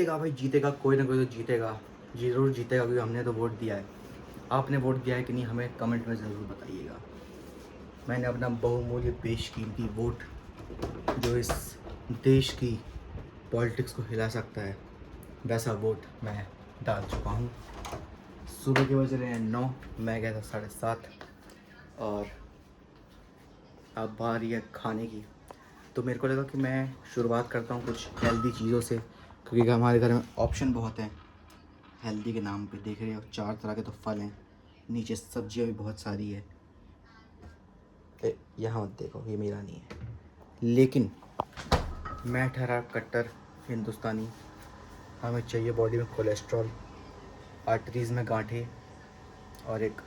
जीतेगा भाई, जीतेगा, कोई ना कोई तो जीतेगा, जरूर जीतेगा, क्योंकि हमने तो वोट दिया है। आपने वोट दिया है कि नहीं, हमें कमेंट में ज़रूर बताइएगा। मैंने अपना बहुमूल्य बेशकीमती वोट, जो इस देश की पॉलिटिक्स को हिला सकता है, वैसा वोट मैं डाल चुका हूँ। सुबह के बज रहे हैं 9, मैं गया था 7:30, और अब बारी है खाने की। तो मेरे को लगा कि मैं शुरुआत करता हूँ कुछ हेल्दी चीज़ों से, क्योंकि हमारे घर में ऑप्शन बहुत हैं हेल्दी के नाम पे। देख रहे हो 4 तरह के तो फल हैं, नीचे सब्जियाँ भी बहुत सारी है। यहाँ मत देखो, ये मेरा नहीं है, लेकिन मैं ठहरा कट्टर हिंदुस्तानी। हमें चाहिए बॉडी में कोलेस्ट्रॉल, आर्टरीज़ में गांठें, और एक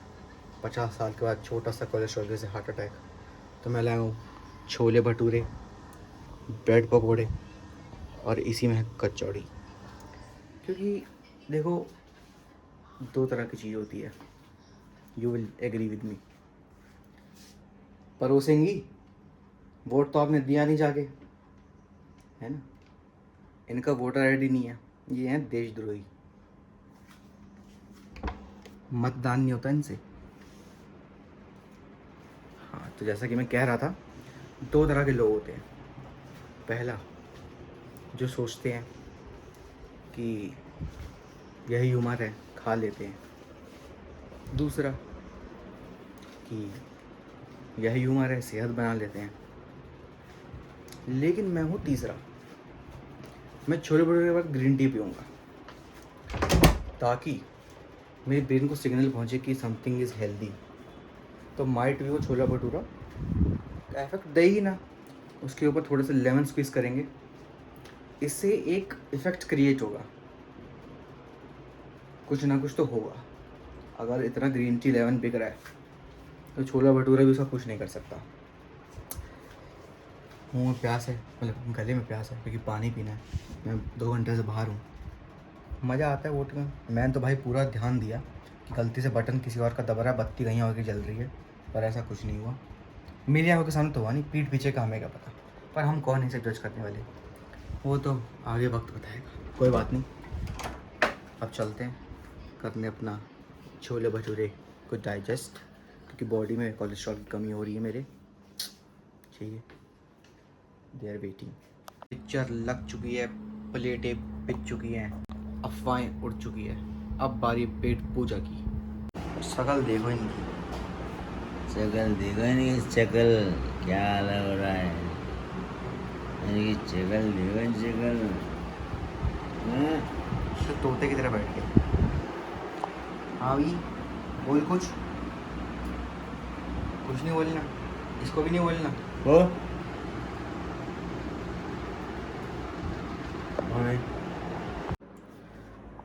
50 साल के बाद छोटा सा कोलेस्ट्रॉल जैसे हार्ट अटैक। तो मैं लाया हूँ छोले भटूरे, ब्रेड पकौड़े, और इसी में है कचौड़ी। क्योंकि देखो, 2 तरह की चीज़ होती है, you will agree with me. परोसेंगी, वोट तो आपने दिया नहीं जाके, है ना। इनका वोटर आईडी नहीं है, ये हैं देशद्रोही। मतदान नहीं होता इनसे। हाँ, तो जैसा कि मैं कह रहा था, 2 तरह के लोग होते हैं। पहला, जो सोचते हैं कि यही उम्र है, खा लेते हैं। दूसरा, कि यही उम्र है, सेहत बना लेते हैं। लेकिन मैं हूँ तीसरा। मैं छोले भटूरे के बाद ग्रीन टी पीऊँगा, ताकि मेरे ब्रेन को सिग्नल पहुँचे कि समथिंग इज़ हेल्दी। तो माइट भी वो छोला भटूरा इफेक्ट दे ही ना, उसके ऊपर थोड़े से लेमन स्क्वीज करेंगे, इससे एक इफ़ेक्ट क्रिएट होगा, कुछ ना कुछ तो होगा। अगर इतना ग्रीन टी लेमन बिक रहा है, तो छोला भटूरा भी उसका कुछ नहीं कर सकता। मुँह में प्यास है, मतलब गले में प्यास है, क्योंकि पानी पीना है। मैं 2 घंटे से बाहर हूँ। मज़ा आता है वोट में। मैंने तो भाई पूरा ध्यान दिया कि गलती से बटन किसी और का दबा रहा है, बत्ती कहीं और की जल रही है, पर ऐसा कुछ नहीं हुआ। मेरी आंखों के सामने तो हुआ नहीं, पीठ पीछे का हमें क्या पता। पर हम कौन है इसे जज करने वाले, वो तो आगे वक्त बताएगा। कोई बात नहीं, अब चलते हैं करने अपना छोले भटूरे को डाइजेस्ट, क्योंकि बॉडी में कोलेस्ट्रॉल की कमी हो रही है मेरे। चाहिए, दे आर वेटिंग। पिक्चर लग चुकी है, प्लेटें बिक चुकी हैं, अफवाहें उड़ चुकी है। अब बारी पेट पूजा की। शकल देखो इनकी, शक्ल देखो इनकी शक्ल, क्या अलग हो रहा है इनकी शक्ल, देखो शक्ल। तो तोते की तरह बैठ गए। हाँ भाई, बोल कुछ नहीं बोलना, इसको भी नहीं बोलना। वो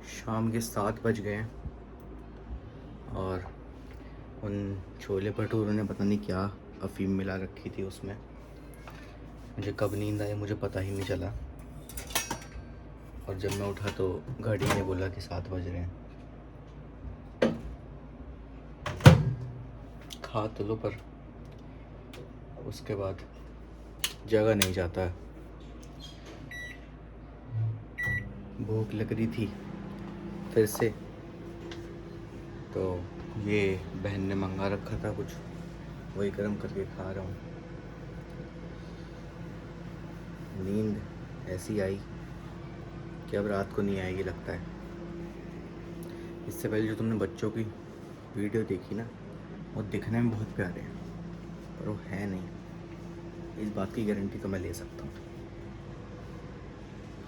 शाम के 7 बज गए हैं, और उन छोले भटूरों ने पता नहीं क्या अफीम मिला रखी थी उसमें। मुझे कब नींद आई मुझे पता ही नहीं चला, और जब मैं उठा तो घड़ी ने बोला कि 7 बज रहे हैं। खा तो लो, पर उसके बाद जगह नहीं जाता है। भूख लग रही थी फिर से, तो ये बहन ने मंगा रखा था कुछ, वही गर्म करके खा रहा हूँ। नींद ऐसी आई कि अब रात को नहीं आएगी लगता है। इससे पहले जो तुमने बच्चों की वीडियो देखी ना, वो दिखने में बहुत प्यारे हैं, पर वो है नहीं। इस बात की गारंटी तो मैं ले सकता हूँ।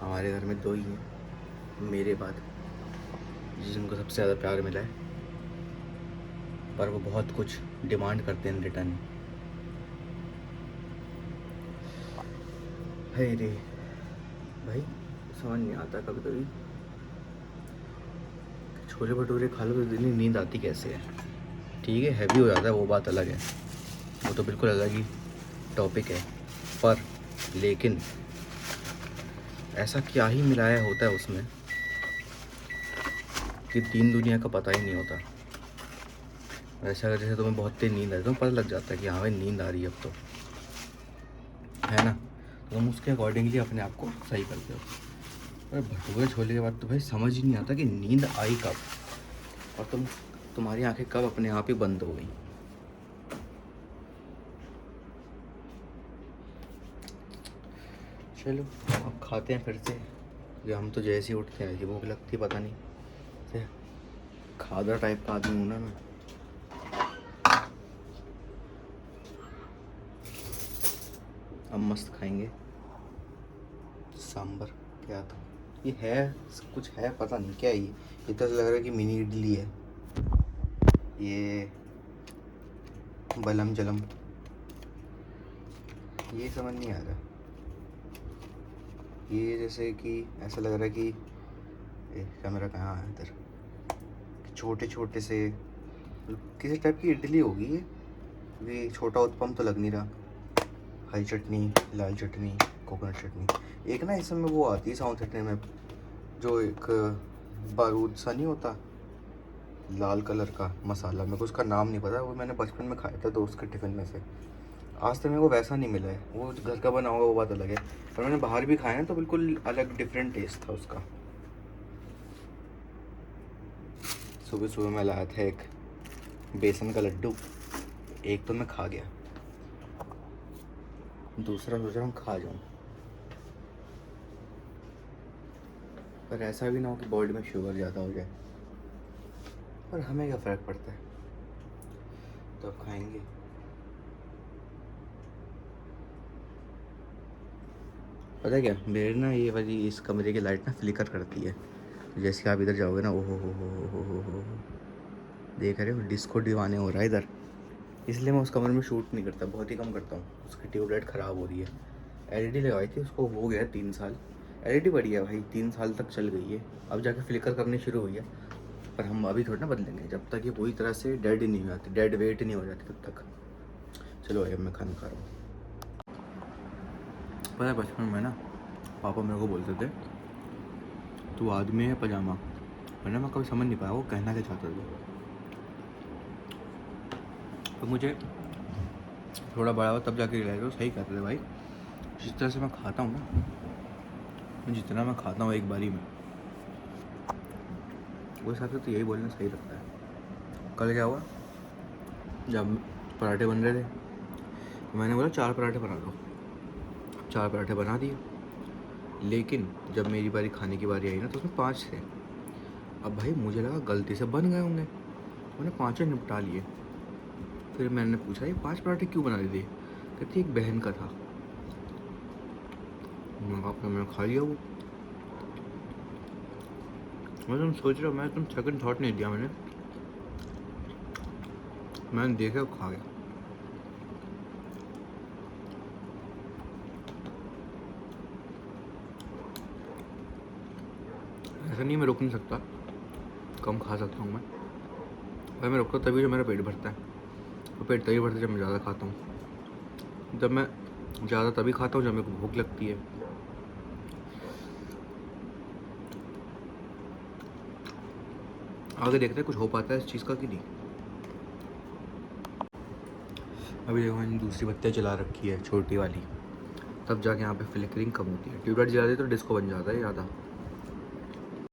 हमारे घर में 2 ही हैं मेरे बाद, जिनको सबसे ज़्यादा प्यार मिला है, पर वो बहुत कुछ डिमांड करते हैं रिटर्न। है रे भाई, समझ नहीं आता कभी कभी, छोले भटूरे खा लो तो इतनी नींद आती कैसे है। ठीक है, हैवी हो जाता है, वो बात अलग है, वो तो बिल्कुल अलग ही टॉपिक है। पर लेकिन ऐसा क्या ही मिलाया होता है उसमें कि दीन दुनिया का पता ही नहीं होता। ऐसा अगर जैसे तुम्हें बहुत तेज नींद आ रही है, तो पता लग जाता है कि हाँ भाई नींद आ रही है अब तो, है ना। तो तुम उसके अकॉर्डिंगली अपने आप को सही करते हो। अरे भटूरे छोले के बाद तो भाई समझ ही नहीं आता कि नींद आई कब और तुम्हारी आंखें कब अपने आप ही बंद हो गई। चलो अब खाते हैं फिर से। ये हम तो जैसे ही उठते हैं ऐसी भूख लगती है, पता नहीं से खादा टाइप का आदमी हूँ ना मैं। अब मस्त खाएंगे सांभर। क्या था ये? है कुछ है, पता नहीं क्या है ये तो लग रहा है कि मिनी इडली है। ये बलम जलम ये समझ नहीं आ रहा। ये जैसे कि ऐसा लग रहा है कि कैमरा कहाँ है इधर, छोटे छोटे से किसी टाइप की इडली होगी ये छोटा उत्पम तो लग नहीं रहा। हरी चटनी, लाल चटनी, कोकोनट चटनी। एक ना इसमें वो आती है साउथ चटनी में जो एक बारूद सा नहीं होता, लाल कलर का मसाला, मेरे को उसका नाम नहीं पता। वो मैंने बचपन में खाया था दोस्त के टिफ़िन में से। आज तक मेरे को वैसा नहीं मिला है। वो घर का बना होगा वो बात अलग है, पर मैंने बाहर भी खाया है तो बिल्कुल अलग डिफरेंट टेस्ट था उसका। सुबह सुबह मैं लाया था एक बेसन का लड्डू, एक तो मैं खा गया, दूसरा सोच रहा हूँ खा जाऊँ, पर ऐसा भी ना हो कि बॉडी में शुगर ज़्यादा हो जाए। पर हमें क्या फ़र्क पड़ता है, तो अब खाएंगे। पता है क्या, मेरे ना ये वाली इस कमरे की लाइट ना फ्लिकर करती है, तो जैसे आप इधर जाओगे ना, ओहो हो, देख रहे हो डिस्को दीवाने हो रहा है इधर। इसलिए मैं उस कमरे में शूट नहीं करता, बहुत ही कम करता हूँ। उसकी ट्यूबलाइट ख़राब हो रही है। एलईडी लगवाई थी, उसको हो गया 3 साल। एलईडी बढ़िया भाई 3 साल तक चल गई है, अब जाके फ्लिकर करनी शुरू हुई है। पर हम अभी थोड़ा ना बदलेंगे जब तक ये पूरी तरह से डेड नहीं हो जाती, डेड वेट नहीं हो जाती तब तक। चलो भाई अब मैं खाना खा रहा हूँ। पता है बचपन में ना पापा मेरे को बोलते थे तू आदमी है पजामा, वरना मैं कभी समझ नहीं पाया वो कहना क्या चाहते थे। तो मुझे थोड़ा बड़ा हुआ तब जाके रियलाइज हो सही कहते थे भाई। जिस तरह से मैं खाता हूँ ना, जितना मैं खाता हूँ एक बारी में, वो हिसाब से तो यही बोलना सही लगता है। कल क्या हुआ, जब पराठे बन रहे थे तो मैंने बोला 4 पराठे बना दो। 4 पराठे बना दिए, लेकिन जब मेरी बारी खाने की बारी आई ना तो उसमें 5 थे। अब भाई मुझे लगा गलती से बन गए होंगे, मैंने 5 निपटा लिए। फिर मैंने पूछा ये 5 पराठे क्यों बना दिए? कहती एक बहन का था। मैंने खा लिया वो। मैं तुम सोच रहे हो, मैं तुम सेकंड थॉट नहीं दिया मैंने देखा खा गया। ऐसा नहीं मैं रोक नहीं सकता, कम खा सकता हूँ मैं। भाई मैं रुकता तभी जब मेरा पेट भरता है, तो पेट तभी भरता है जब मैं ज़्यादा खाता हूँ। जब मैं ज़्यादा तभी खाता हूँ जब मेरे को भूख लगती है। आगे देखते हैं कुछ हो पाता है इस चीज़ का कि नहीं। अभी देखो मैंने दूसरी बत्तियाँ जला रखी है छोटी वाली, तब जाके यहाँ पे फ्लिकरिंग कम होती है। ट्यूबलाइट जला दी तो डिस्को बन जाता है ज़्यादा।